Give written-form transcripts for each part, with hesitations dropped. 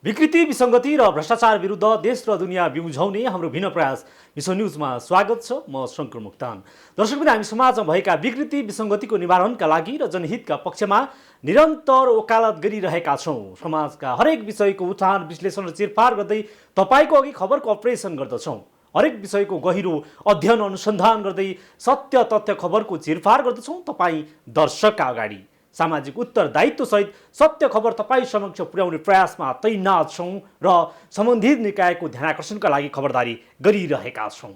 विकृति विसङ्गति र भ्रष्टाचार विरुद्ध देश र दुनियाँ बिउझाउने हाम्रो भिन्न प्रयास विश्व न्युजमा स्वागत छ। म शङ्कर मुक्तान। दर्शकवृन्द, हामी समाजमा भएका विकृति विसङ्गतिको निवारणका लागि र जनहितका पक्षमा निरन्तर वकालत गरिरहेका छौँ। समाजका हरेक विषयको उठान विश्लेषण र चिरफार गर्दै तपाईँको अघि खबरको अपरेसन गर्दछौँ। हरेक विषयको गहिरो अध्ययन अनुसन्धान गर्दै सत्य तथ्य खबरको चिरफार गर्दछौँ तपाईँ दर्शकका अगाडि। सामाजिक उत्तरदायित्वसहित सत्य खबर तपाईँ समक्ष पुर्याउने प्रयासमा तैनात छौँ र सम्बन्धित निकायको ध्यानाकर्षणका लागि खबरदारी गरिरहेका छौँ।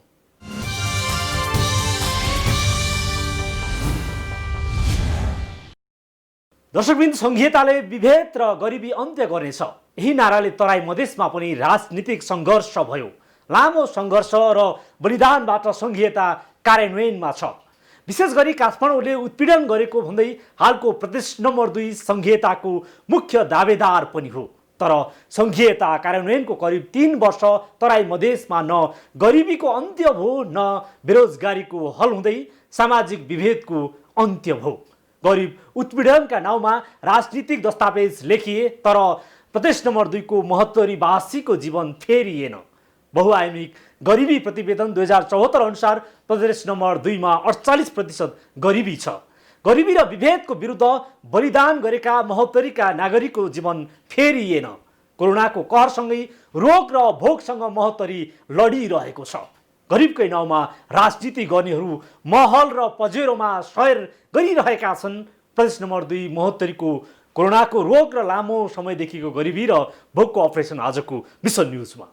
दर्शकवृन्द, सङ्घीयताले विभेद र गरिबी अन्त्य गर्नेछ, यही नाराले तराई मधेसमा पनि राजनीतिक सङ्घर्ष भयो। लामो सङ्घर्ष र बलिदानबाट सङ्घीयता कार्यान्वयनमा छ। विशेष गरी काठमाडौँले उत्पीडन गरेको भन्दै हालको प्रदेश नम्बर 2 सङ्घीयताको मुख्य दावेदार पनि हो। तर सङ्घीयता कार्यान्वयनको करिब 3 वर्ष तराई मधेसमा न गरिबीको अन्त्य भयो न बेरोजगारीको हल हुँदै सामाजिक विभेदको अन्त्य भयो। गरिब उत्पीडनका नाउँमा राजनीतिक दस्तावेज लेखिए तर प्रदेश नम्बर 2 को महत्तरीवासीको जीवन फेरिएन। बहुआयामिक गरिबी प्रतिवेदन 2074 अनुसार प्रदेश नम्बर 2 मा 48% गरिबी छ। गरिबी र विभेदको विरुद्ध बलिदान गरेका महोत्तरीका नागरिकको जीवन फेरिएन। कोरोनाको कहरसँगै रोग र भोगसँग महोत्तरी लडिरहेको छ। गरिबकै नाउँमा राजनीति गर्नेहरू महल र पजेरोमा सयर गरिरहेका छन्। प्रदेश नम्बर 2 महोत्तरीको कोरोनाको रोग र लामो समयदेखिको गरिबी र भोगको अपरेसन आजको विश्व न्युजमा।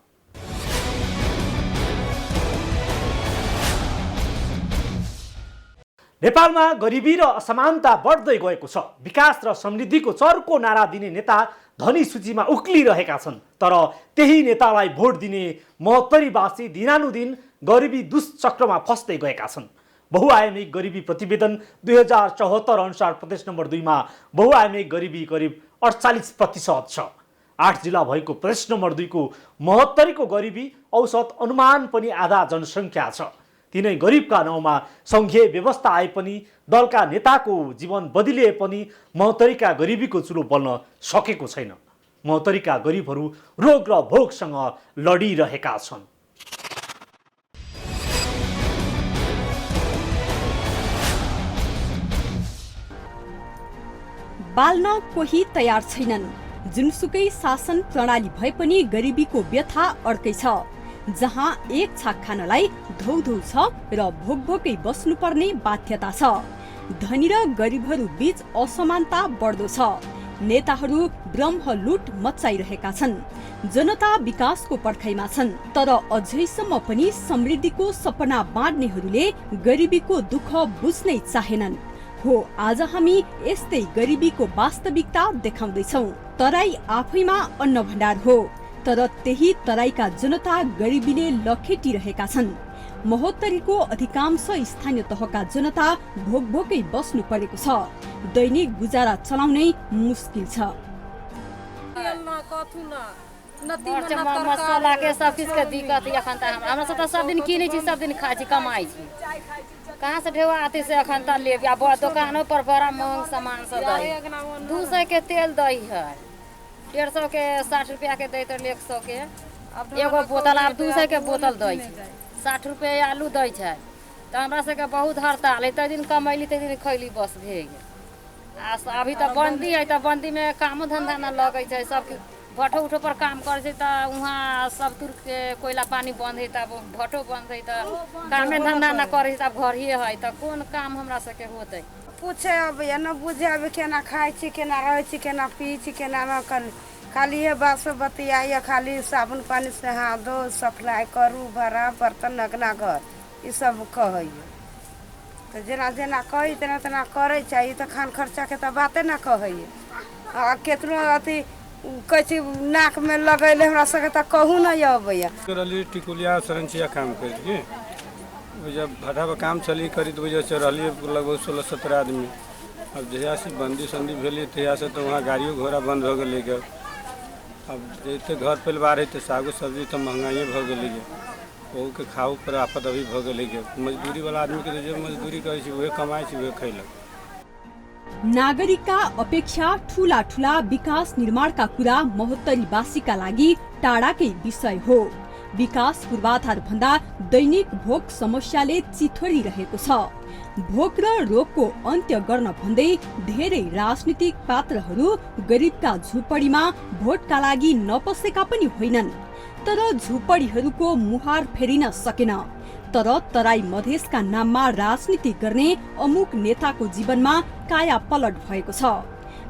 नेपालमा गरिबी र असमानता बढ्दै गएको छ। विकास र समृद्धिको चर्को नारा दिने नेता धनी सूचीमा उक्लिरहेका छन्। तर त्यही नेतालाई भोट दिने महत्तरीवासी दिनानुदिन गरिबी दुष्चक्रमा फस्दै गएका छन्। बहुआयामिक गरिबी प्रतिवेदन 2074 अनुसार प्रदेश नम्बर 2 मा बहुआयामिक गरिबी करिब 48% छ। 8 जिल्ला भएको प्रदेश नम्बर 2 को महत्तरीको गरिबी औसत अनुमान पनि आधा जनसङ्ख्या छ। तिनै गरिबका नाउँमा सङ्घीय व्यवस्था आए पनि दलका नेताको जीवन बदलिए पनि महत्तरीका गरिबीको चुलो बल्न सकेको छैन। महत्तरीका गरिबहरू रोग र भोगसँग लडिरहेका छन्। बाल्न कोही तयार छैनन्। जुनसुकै शासन प्रणाली भए पनि गरिबीको व्यथा अर्कै छ। जहाँ एक छाक खानलाई धौधौ छ र भोकभोकै बस्नुपर्ने बाध्यता छ। धनी र गरिबहरू बीच असमानता बढ्दो छ। नेताहरू ब्रह्मलुट मचाइरहेका छन्। जनता विकासको पर्खाइमा छन् तर अझैसम्म पनि समृद्धिको सपना बाँड्नेहरूले गरिबीको दुःख बुझ्नै चाहेनन्। हो, आज हामी यस्तै गरिबीको वास्तविकता देखाउँदैछौँ। तराई आफैमा अन्न भण्डार हो तर त्यही तराईका जनता गरिबीले लखेटिरहेका छन्। महोत्तरीको अधिकांश स्थानीय तहका जनता भोकभोकै बस्नु परेको छ। दैनिक गुजारा चलाउनै मुस्किल छ। मसला के सब चीज के दिक्कत एखन त हमरा सब त सब दिन किनै छी, सब दिन खाइ छी, कमाइ छी। कहाँ से ढेवा आते से एखन त ले या दुकानों पर बड़ा महंग सामान सब दही। 200 के तेल दही है, 150 के 60 रुपया के दै त 100 के एगो बोतल। आब 200 के बोतल दै छै, 60 रुपया आलू दै छै। त हमरा सबके बहुत हड़ताल है। तै दिन कमैली तै दिन खैली, बस भे गेल। आ अभी त बंदी है, त बंदी में कामो धंधा न लगै छै। सब भट्ठो उठो पर काम करे छै त वहाँ सब तुर के कोयला पानी बंद है, तब भट्ठो बंद है, त कामे धंधा न करे, तब घर ही है, त कोन काम हमरा सबके होतै। पूछे अब या न बुझे अब केना खाइ छी, केना रहै छी, केना पी छी, केना न कर। खाली है बस बतियाइए, खाली साबुन पानी से हाथ धो, सफाई करू, भरा बर्तन अगना घर, ई सब कहैए। तो जेना जेना कही तेना तेना करे चाहिए। तो खान खर्चा के तो बाते ना कहैए। आ केतनो अथी कहै छी नाक में लगैले हमरा सबके त कहू न अबैया। करली टिकुलिया सरंचिया काम करके जब भाटा पर काम चली करी तो वजह से रहली लगभग 16-17 आदमी। अब जहिया से बंदी संदी भेली तहिया से तो वहाँ गाड़ियों घोड़ा बंद हो गए। अब जैसे घर परिवार है तो सागो सब्जी तो महंगाई भ गई। ओहू के खाऊ पर आफत अभी भ गई। मजदूरी वाला आदमी के जो मजदूरी करे वह कमाए वह खैलक। नागरिकका अपेक्षा ठूला ठूला विकास निर्माणका कुरा महोत्तरीवासीका लागि टाढाकै विषय हो। विकास पूर्वाधार भन्दा दैनिक भोक समस्याले चिथोरिरहेको छ। भोक र रोगको अन्त्य गर्न भन्दै धेरै राजनीतिक पात्रहरू गरिबका झुपडीमा भोटका लागि नपसेका पनि होइनन्, तर झुपडीहरूको मुहार फेरिन सकेन। तर तराई मधेसका नाममा राजनीति गर्ने अमुक नेताको जीवनमा काया पलट भएको छ।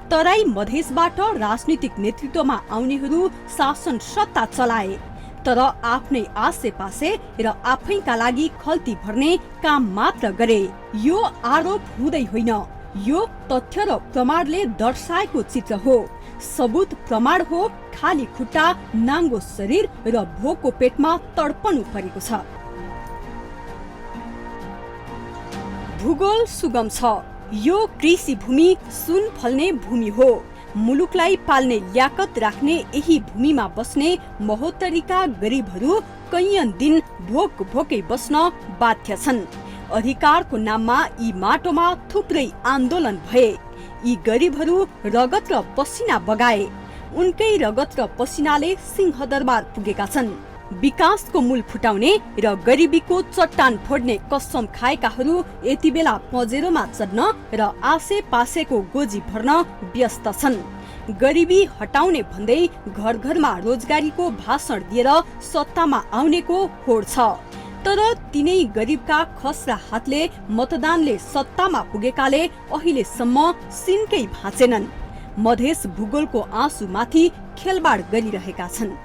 तराई मधेसबाट राजनीतिक नेतृत्वमा आउनेहरू शासन सत्ता चलाए, तर आफ्नै आसेपासे र आफैका लागि खल्ती भर्ने काम मात्र गरे। यो आरोप हुँदै होइन, यो तथ्य र प्रमाणले दर्शाएको चित्र हो। सबुत प्रमाण हो, खाली खुट्टा, नाङ्गो शरीर र भोकको पेटमा तडपनु परेको छ। भूगोल सुगम छ। यो कृषि भूमि सुन फल्ने भूमि हो। मुलुकलाई पाल्ने ल्याकत राख्ने यही भूमिमा बस्ने महोत्तरीका गरिबहरू कैयन दिन भोक भोकै बस्न बाध्य छन्। अधिकारको नाममा यी माटोमा थुप्रै आन्दोलन भए। यी गरिबहरू रगत र पसिना बगाए। उनकै रगत र पसिनाले सिंहदरबार पुगेका छन्। विकासको मूल फुटाउने र गरिबीको चट्टान फोड्ने कसम खाएकाहरू यति बेला पजेरोमा चढ्न र आसे पासेको गोजी भर्न व्यस्त छन्। गरिबी हटाउने भन्दै घर घरमा रोजगारीको भाषण दिएर सत्तामा आउनेको होड छ, तर तिनै गरिबका खस्रा हातले मतदानले सत्तामा पुगेकाले अहिलेसम्म सिनकै भाँचेनन्। मधेस भूगोलको आँसुमाथि खेलबाड गरिरहेका छन्।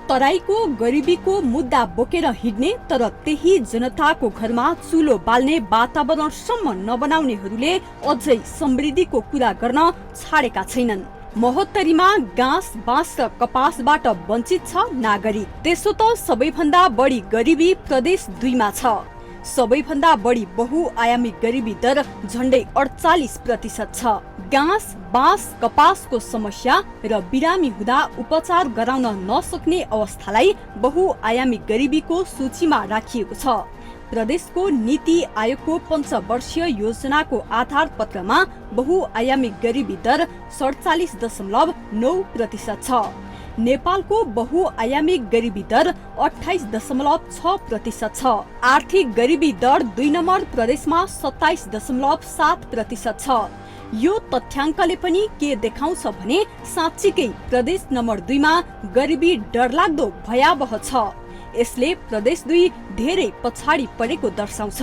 तराईको गरिबीको मुद्दा बोकेर हिँड्ने तर त्यही जनताको घरमा चुलो बाल्ने वातावरणसम्म नबनाउनेहरूले अझै समृद्धिको कुरा गर्न छाडेका छैनन्। महोत्तरीमा घाँस, बाँस र कपासबाट वञ्चित छ नागरिक। त्यसो त सबैभन्दा बढी गरिबी प्रदेश 2 मा छ। सबैभन्दा बढी बहुआयामी गरिबी दर झण्डै 48% छ। घाँस, बाँस, कपासको समस्या र बिरामी हुँदा उपचार गराउन नसक्ने अवस्थालाई बहुआयामी गरिबीको सूचीमा राखिएको छ। प्रदेशको नीति आयोगको पञ्चवर्षीय योजनाको आधार पत्रमा बहुआयामी गरिबी दर 47.9% छ। नेपालको बहुआयामी गरिबी दर 28.6% छ। आर्थिक गरिबी दर 2 नम्बर प्रदेशमा 27.7% छ। यो तथ्याङ्कले पनि के देखाउँछ भने साँच्चीकै प्रदेश नम्बर 2 मा गरिबी डरलाग्दो भयावह छ। यसले प्रदेश 2 धेरै पछाडि परेको दर्शाउँछ।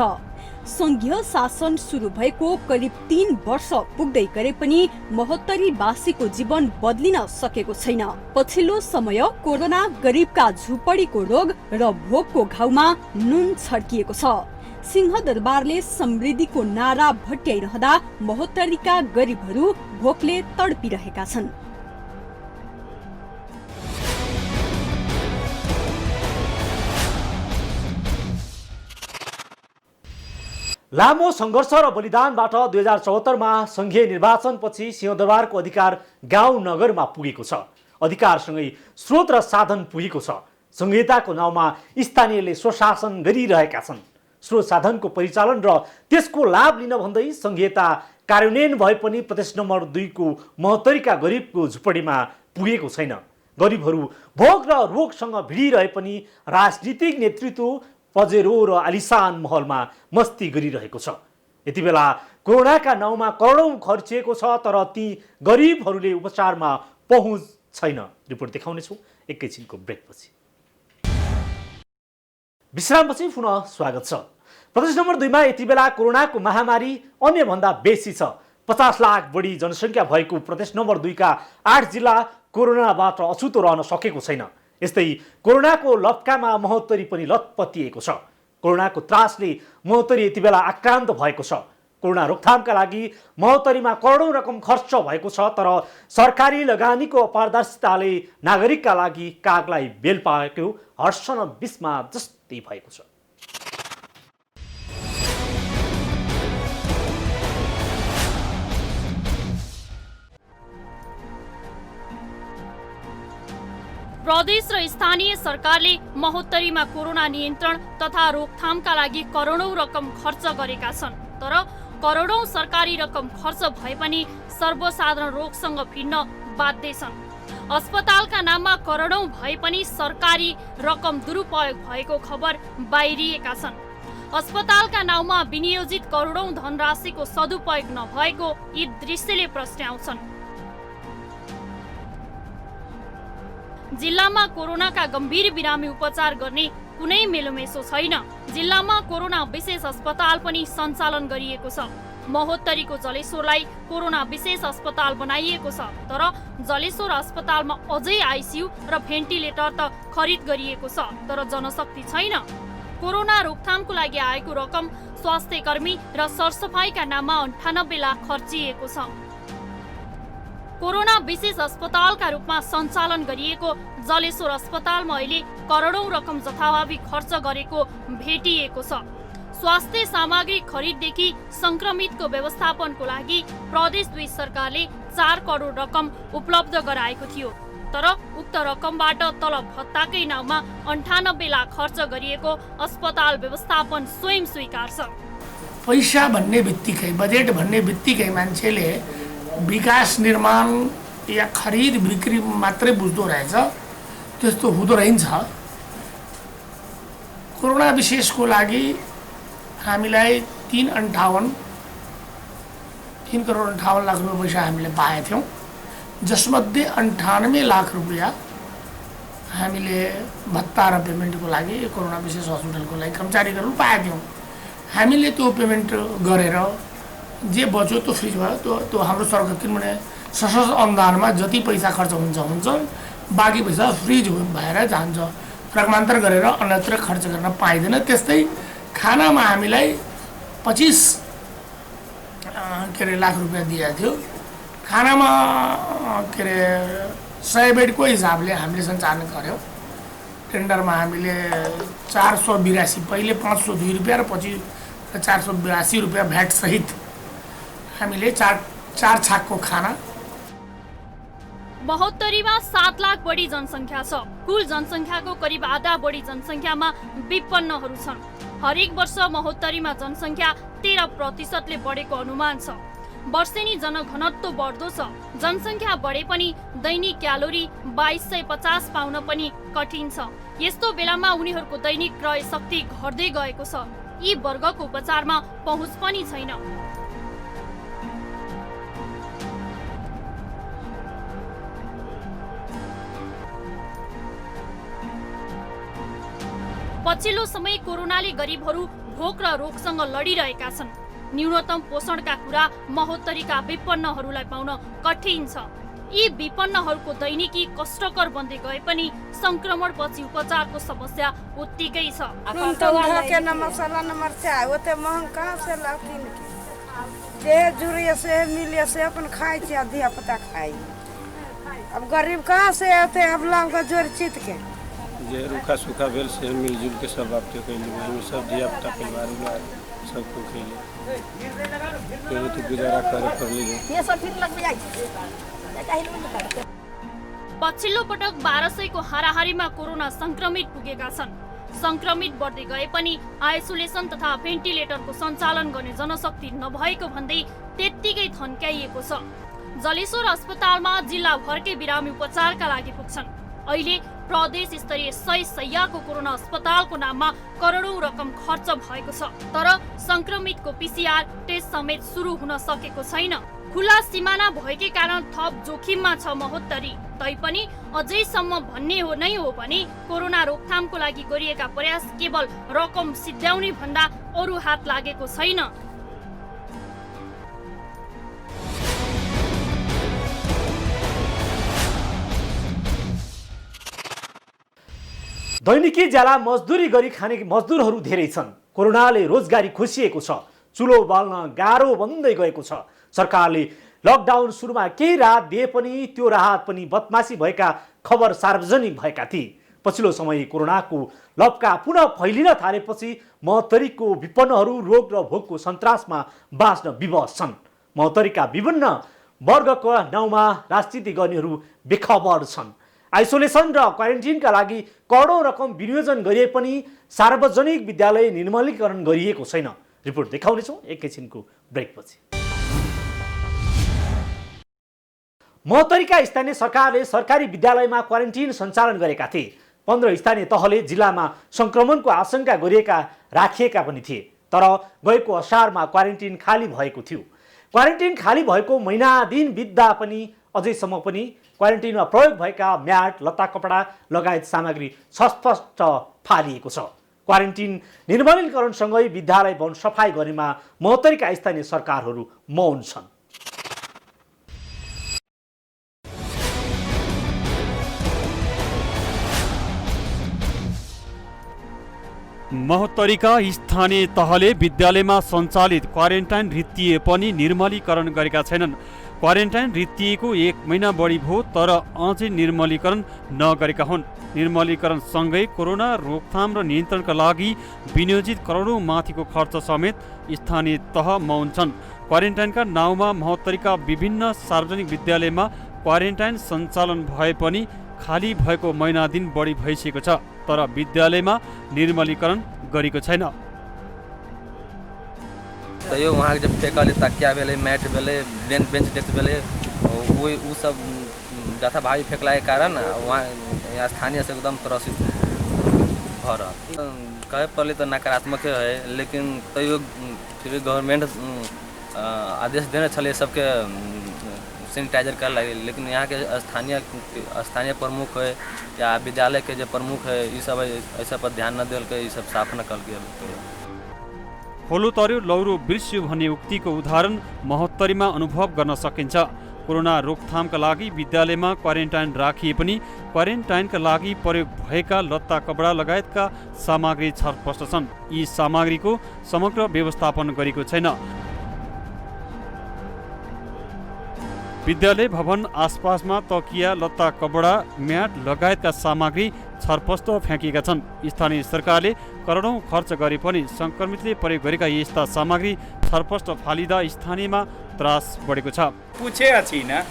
संघीय शासन सुरु भएको करिब 3 वर्ष पुग्दै गरे पनि महोत्तरीवासीको जीवन बदलिन सकेको छैन। पछिल्लो समय कोरोना गरिबका झुपडीको रोग र भोकको घाउमा नुन छर्किएको छ। सिंहदरबारले समृद्धिको नारा भट्याइरहँदा महोत्तरीका गरिबहरू भोकले तडपिरहेका छन्। लामो सङ्घर्ष र बलिदानबाट 2074 मा संघीय निर्वाचनपछि सिंहदरबारको अधिकार गाउँ नगरमा पुगेको छ। अधिकारसँगै स्रोत र साधन पुगेको छ। संहिताको नाउँमा स्थानीयले स्वशासन गरिरहेका छन्। स्रोत साधनको परिचालन र त्यसको लाभ लिन भन्दै संहिता कार्यान्वयन भए पनि प्रदेश नम्बर 2 को महोत्तरीका गरिबको झुपडीमा पुगेको छैन। गरिबहरू भोक र रोगसँग भिडिरहे पनि राजनीतिक नेतृत्व पजेरो र आलिसान महलमा मस्ती गरिरहेको छ। यति बेला कोरोनाका नाउँमा करोडौं खर्चिएको छ, तर ती गरिबहरूले उपचारमा पहुँच छैन। रिपोर्ट देखाउनेछु एकैछिनको ब्रेकपछि। विश्रामपछि पुनः स्वागत छ। प्रदेश नम्बर 2 मा यति बेला कोरोनाको महामारी अन्यभन्दा बेसी छ। 50 लाख बढी जनसङ्ख्या भएको प्रदेश नम्बर 2 का 8 जिल्ला कोरोनाबाट अछुतो रहन सकेको छैन। यस्तै कोरोनाको लपकामा महोत्तरी पनि लतपतिएको छ। कोरोनाको त्रासले महोत्तरी यति बेला आक्रान्त भएको छ। कोरोना रोकथामका लागि महोत्तरीमा करोडौं रकम खर्च भएको छ, तर सरकारी लगानीको अपारदर्शिताले नागरिकका लागि कागलाई बेल पाएको हर्ष न बिस्मा जस्तै भएको छ। प्रदेश र स्थानीय सरकारले महोत्तरीमा कोरोना नियन्त्रण तथा रोकथामका लागि करोडौं रकम खर्च गरेका छन्, तर करोडौं सरकारी रकम खर्च भए पनि सर्वसाधारण रोगसँग भिड्न बाध्य छन्। अस्पतालका नाममा करोडौं भए पनि सरकारी रकम दुरुपयोग भएको खबर बाहिरिएका छन्। अस्पतालका नाउँमा विनियोजित करोडौं धनराशिको सदुपयोग नभएको यी दृश्यले प्रश्नाउँछन्। जिल्लामा कोरोनाका गम्भीर बिरामी उपचार गर्ने कुनै मेलोमेसो छैन। जिल्लामा कोरोना विशेष अस्पताल पनि सञ्चालन गरिएको छ। महोत्तरीको जलेश्वरलाई कोरोना विशेष अस्पताल बनाइएको छ, तर जलेश्वर अस्पतालमा अझै आइसियु र भेन्टिलेटर त खरिद गरिएको छ, तर जनशक्ति छैन। कोरोना रोकथामको लागि आएको रकम स्वास्थ्य कर्मी र सरसफाइका नाममा 98 लाख खर्चिएको छ। कोरोना विशेष अस्पतालका रूपमा सञ्चालन गरिएको जलेश्वर अस्पतालमा अहिले करोडौं रकम जथाभावी खर्च गरेको भेटिएको छ। स्वास्थ्य सामग्री खरिददेखि संक्रमितको व्यवस्थापनको लागि प्रदेश 2 सरकारले 4 करोड रकम उपलब्ध गराएको थियो, तर उक्त रकमबाट तलब भत्ताकै नाउँमा 98 लाख खर्च गरिएको अस्पताल व्यवस्थापन स्वयं स्वीकार छ। पैसा भन्ने बित्तिकै, बजेट भन्ने बित्तिकै मान्छेले विकास निर्माण या खरिद बिक्री मात्रै बुझ्दो रहेछ, त्यस्तो हुँदो रहन्छ। कोरोना विशेषको लागि हामीलाई 3 करोड 58 लाख रुपियाँ पैसा हामीले पाएका थियौँ, जसमध्ये 98 लाख रुपियाँ हामीले भत्ता र पेमेन्टको लागि कोरोना विशेष हस्पिटलको लागि कर्मचारीहरू पाएका थियौँ। हामीले त्यो पेमेन्ट गरेर जे बच्यो त्यो फ्रिज भयो। त्यो हाम्रो सरकार, किनभने सशस्त्र अनुदानमा जति पैसा खर्च हुन्छ, बाँकी पैसा फ्रिज भएर जान्छ, फ्रागमान्तर गरेर अन्यत्र खर्च गर्न पाइँदैन। त्यस्तै खानामा हामीलाई 25 लाख रुपियाँ दिएको थियो। खानामा 100 बेडको हिसाबले हामीले सञ्चालन गऱ्यौँ। टेन्डरमा हामीले 482, पहिले 502 रुपियाँ र पछि 482 रुपियाँ भ्याट सहित हामीले 4 छाकको खाना। महोत्तरीमा 7 लाख बढी जनसङ्ख्या छ। कुल जनसङ्ख्याको करिब आधा बढी जनसङ्ख्यामा विपन्नहरू छन्। हरेक वर्ष महोत्तरीमा जनसङ्ख्या 13% बढेको अनुमान छ। वर्षेनी जनघनत्व बढ्दो छ। जनसङ्ख्या बढे पनि दैनिक क्यालोरी 2250 पाउन पनि कठिन छ। यस्तो बेलामा उनीहरूको दैनिक क्रय शक्ति घट्दै गएको छ। यी वर्गको उपचारमा पहुँच पनि छैन। पछिल्लो समय कोरोनाले गरिबहरू भोक र रोगसँग लडिरहेका छन्। न्यूनतम पोषणका कुरा महोत्तरीका विपन्नहरूलाई पाउन कठिन छ। यी विपन्नहरूको दैनिकी कष्टकर बन्दै गए पनि संक्रमणपछि उपचारको समस्या उत्तिकै छ। मसाला न मरचाई ओते महंग कहाँ से लाती, जे जुड़िए से मिलिए से अपन खाई छी, अधिया पता खाई। अब गरीब कहाँ से आते, हम लोग का जोर चित के जे रूखा सूखा भेल से मिलजुल के सब आपते कैली, सब धिया पुता परिवार सबको खेले तो गुजारा करे पड़ली। पछिल्लो पटक 1200 को हाराहारीमा कोरोना संक्रमित पुगेका छन्। संक्रमित बढ्दै गए पनि आइसोलेसन तथा भेन्टिलेटरको सञ्चालन गर्ने जनशक्ति नभएको भन्दै त्यत्तिकै थन्क्याइएको छ। जलेश्वर अस्पतालमा जिल्लाभरकै बिरामी उपचारका लागि पुग्छन्। अहिले प्रदेश स्तरीय 100 शय्याको कोरोना अस्पतालको नाममा करोडौं रकम खर्च भएको छ, तर संक्रमितको PCR टेस्ट समेत सुरु हुन सकेको छैन। खुला सिमाना भएकै कारण थप जोखिममा छ महोत्तरी। तैपनि अझैसम्म भन्ने नै हो भने कोरोना रोकथामको लागि गरिएका प्रयास केवल रकम सिद्ध्याउने भन्दा अरू हात लागेको छैन। दैनिकी ज्याला मजदुरी गरी खाने मजदुरहरू धेरै छन्। कोरोनाले रोजगारी खोसिएको छ। चुलो बाल्न गाह्रो बन्दै गएको छ। सरकारले लकडाउन सुरुमा केही राहत दिए पनि त्यो राहत पनि बदमासी भएका खबर सार्वजनिक भएका थिए। पछिल्लो समय कोरोनाको लपका पुनः फैलिन थालेपछि महोत्तरीको विपन्नहरू रोग र भोकको सन्तासमा बाँच्न विवश छन्। महोत्तरीका विभिन्न वर्गका नाउँमा राजनीति गर्नेहरू बेखबर छन्। आइसोलेसन र क्वारेन्टिनका लागि करोडौं रकम विनियोजन गरिए पनि सार्वजनिक विद्यालय निर्मलीकरण गरिएको छैन। रिपोर्ट देखाउनेछौँ एकैछिनको ब्रेकपछि। महोत्तरीका स्थानीय सरकारले सरकारी विद्यालयमा क्वारेन्टिन सञ्चालन गरेका थिए। 15 स्थानीय तहले जिल्लामा संक्रमणको आशंका गरिएका राखिएका पनि थिए, तर गएको असारमा क्वारेन्टिन खाली भएको थियो। क्वारेन्टिन खाली भएको महिना दिन बित्दा पनि अझैसम्म पनि क्वारेन्टिनमा प्रयोग भएका म्याट, लत्ता कपडा लगायत सामग्री स्पष्ट फालिएको छ। क्वारेन्टिन निर्मलीकरणसँगै विद्यालय भवन सफाई गर्नेमा महोत्तरीका स्थानीय सरकारहरू मौन छन्। महोत्तरीका स्थानीय तहले विद्यालयमा सञ्चालित क्वारेन्टाइन रित्तिए पनि निर्मलीकरण गरेका छैनन्। क्वारेन्टाइन रित्तिएको 1 महिना बढी भयो, तर अझै निर्मलीकरण नगरेका हुन्। निर्मलीकरणसँगै कोरोना रोकथाम र नियन्त्रणका लागि विनियोजित करोडौँ माथिको खर्च समेत स्थानीय तह मौन छन्। क्वारेन्टाइनका नाउँमा महोत्तरीका विभिन्न सार्वजनिक विद्यालयमा क्वारेन्टाइन सञ्चालन भए पनि खाली भएको महिना दिन बढी भइसकेको छ, तर विद्यालयमा निर्मलीकरण गरेको छैन। तो यो वहाँ जब फेंकल तकिया भेले, मैट भेले, बेंच डेस्क भेले, वो सब जथा भावी फेंकला के कारण वहाँ यहाँ स्थानीय से एकदम त्रसित भ रहा। कहे पहले तो नकारात्मक है, लेकिन तैयो फिर गवर्नमेंट आदेश देने छले सबके सैनिटाइजर कर लगे, लेकिन यहाँ के स्थानीय प्रमुख है या विद्यालय के जो प्रमुख है ये सब ऐसा पर ध्यान न दिल के ये सब साफ न कर गया। खोलो तर्यो लौरो बिर्स्यो भन्ने उक्तिको उदाहरण महोत्तरीमा अनुभव गर्न सकिन्छ। कोरोना रोकथामका लागि विद्यालयमा क्वारेन्टाइन राखिए पनि क्वारेन्टाइनका लागि प्रयोग भएका लत्ता कपडा लगायतका सामग्री छरपष्ट छन्। यी सामग्रीको समग्र व्यवस्थापन गरेको छैन। विद्यालय भवन आसपासमा तकिया, लत्ता कपडा, म्याट लगायतका सामग्री छरपष्ट फ्याँकिएका छन्। स्थानीय सरकारले करोडौँ खर्च गरे पनि संक्रमितले प्रयोग गरेका यस्ता सामग्री छरपष्ट फालिँदा स्थानीयमा त्रास बढेको छ। पूछे अछि न,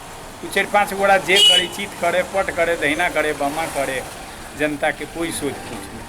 4-5 गोड़ा जे करे, चीत करे, पट करे, दहिना करे, बम्मा करे, जनता के कोई सोच पूछ नहीं।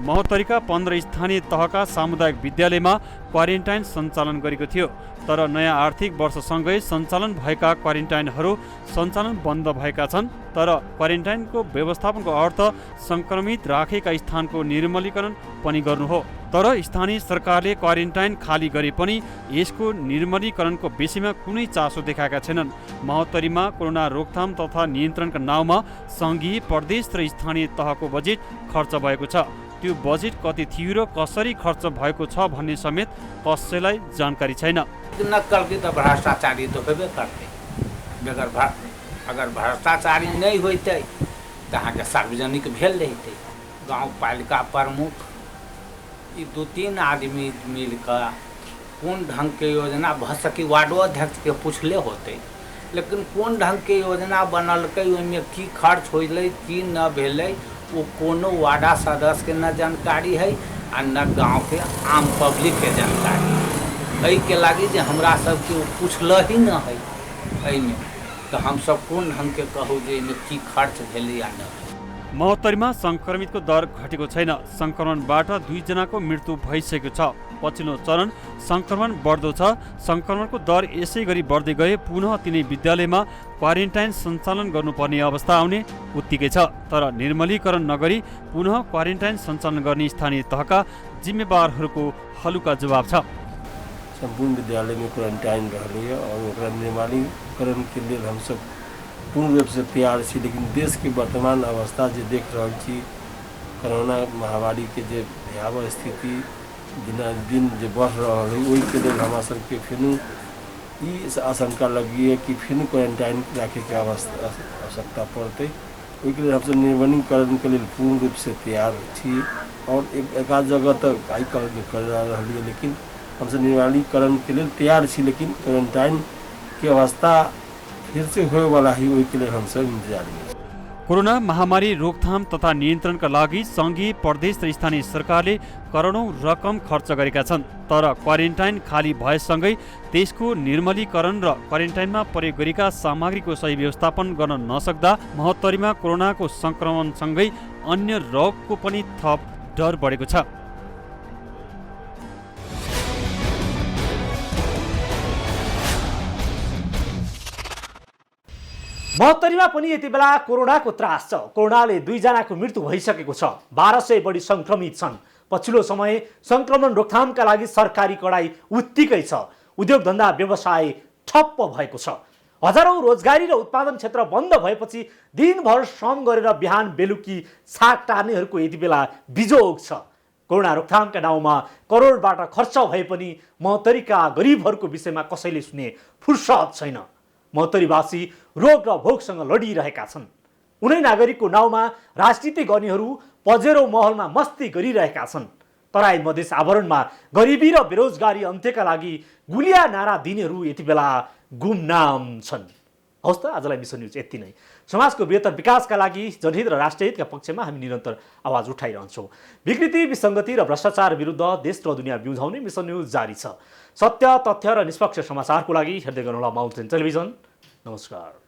महोत्तरीका 15 स्थानीय तहका सामुदायिक विद्यालयमा क्वारेन्टाइन सञ्चालन गरेको थियो, तर नयाँ आर्थिक वर्षसँगै सञ्चालन भएका क्वारेन्टाइनहरू सञ्चालन बन्द भएका छन्। तर क्वारेन्टाइनको व्यवस्थापनको अर्थ संक्रमित राखेका स्थानको निर्मलीकरण पनि गर्नु हो। तर स्थानीय सरकारले क्वारेन्टाइन खाली गरे पनि यसको निर्मलीकरणको विषयमा कुनै चासो देखाएका छैनन्। महोत्तरीमा कोरोना रोकथाम तथा नियन्त्रणका नाउँमा सङ्घीय, प्रदेश र स्थानीय तहको बजेट खर्च भएको छ। त्यो बजेट कति थियो र कसरी खर्च भएको छ भन्ने समेत कसैलाई जानकारी छैन। नक्कल की तो भ्रष्टाचारी तो हेबे करते। अगर भ्रष्टाचारी नहीं होते तो अहाँ के सार्वजनिक भेल रहते। गाँव पालिका प्रमुख ये 2-3 आदमी मिलकर कौन ढंग के योजना भ सकी वार्डो अध्यक्ष के पूछले होते, लेकिन कौन ढंग के योजना बनलकै, ओहिमे की खर्च होलै, की न भेलै, वो कोनो वार्डा सदस्य के न जानकारी है आ न गाँव के आम पब्लिक के जानकारी। एहि के लागी जे हमरा सबके वो पूछल ही न है एहिमे, तो हम सब कोन ढंग के कहू जे एहिमे की खर्च भेलै या न। महोत्तरीमा संक्रमितको दर घटेको छैन। संक्रमणबाट 2 जनाको मृत्यु भइसकेको छ। पछिल्लो चरण संक्रमण बढ्दो छ। संक्रमणको दर यसै गरी बढ्दै गए पुनः तिनै विद्यालयमा क्वारेन्टाइन सञ्चालन गर्नुपर्ने अवस्था आउने उत्तिकै छ। तर निर्मलीकरण नगरी पुनः क्वारेन्टाइन सञ्चालन गर्ने स्थानीय तहका जिम्मेवारहरूको हलुका जवाब छ। संपूर्ण विद्यालय में क्वारंटाइन रही है और निर्मलीकरण के लिए हम सब पूर्ण रूप से तैयार छी, लेकिन देश के वर्तमान अवस्था जो देख रहा छी, कोरोना महामारी के जो भयावह स्थिति दिन जो बढ़ रहा है, वही के लिए हमारा सबके फिर आशंका लगी है कि फिर क्वारंटाइन रखे के आवश्यकता पड़ते। वही के लिए हम सब निर्मलीकरण के लिए पूर्ण रूप से तैयार छी और एक आध जगह तक आई कर रही है, लेकिन हम सब निर्मलीकरण के लिए तैयार छी, लेकिन क्वारंटाइन की अवस्था फिर से होने वाला है, वही के लिए हम सब इंतजार में। कोरोना महामारी रोकथाम तथा नियन्त्रणका लागि सङ्घीय, प्रदेश र स्थानीय सरकारले करोडौँ रकम खर्च गरेका छन्। तर क्वारेन्टाइन खाली भएसँगै त्यसको निर्मलीकरण र क्वारेन्टाइनमा प्रयोग गरेका सामग्रीको सही व्यवस्थापन गर्न नसक्दा महोत्तरीमा कोरोनाको सङ्क्रमणसँगै अन्य रोगको पनि थप डर बढेको छ। महोत्तरीमा पनि यति बेला कोरोनाको त्रास छ। कोरोनाले 2 जनाको मृत्यु भइसकेको छ। 1200 बढी संक्रमित छन्। पछिल्लो समय संक्रमण रोकथामका लागि सरकारी कडाई उत्तिकै छ। उद्योग धन्दा व्यवसाय ठप्प भएको छ। हजारौं रोजगारी र उत्पादन क्षेत्र बन्द भएपछि दिनभर श्रम गरेर बिहान बेलुकी छाक टार्नेहरूको यति बेला बिजोग छ। कोरोना रोकथामका नाउँमा करोडबाट खर्च भए पनि महोत्तरीका गरिबहरूको विषयमा कसैले सुने फुर्सद छैन। महोत्तरीवासी रोग र भोकसँग लडिरहेका छन्। उनै नागरिकको नाउँमा राजनीति गर्नेहरू पजेरो महलमा मस्ती गरिरहेका छन्। तराई मधेस आवरणमा गरिबी र बेरोजगारी अन्त्यका लागि गुलिया नारा दिनेहरू यति बेला गुमनाम छन्। हवस् त, आजलाई मिसन न्युज यति नै। समाजको बेहतर विकासका लागि जनहित र राष्ट्रिय हितका पक्षमा हामी निरन्तर आवाज उठाइरहन्छौँ। विकृति, विसङ्गति र भ्रष्टाचार विरुद्ध देश र दुनियाँ बिउझाउने मिसन न्युज जारी छ। सत्य, तथ्य र निष्पक्ष समाचारको लागि हेर्दै गर्नुहोला माउन्टेन टेलिभिजन। नमस्कार।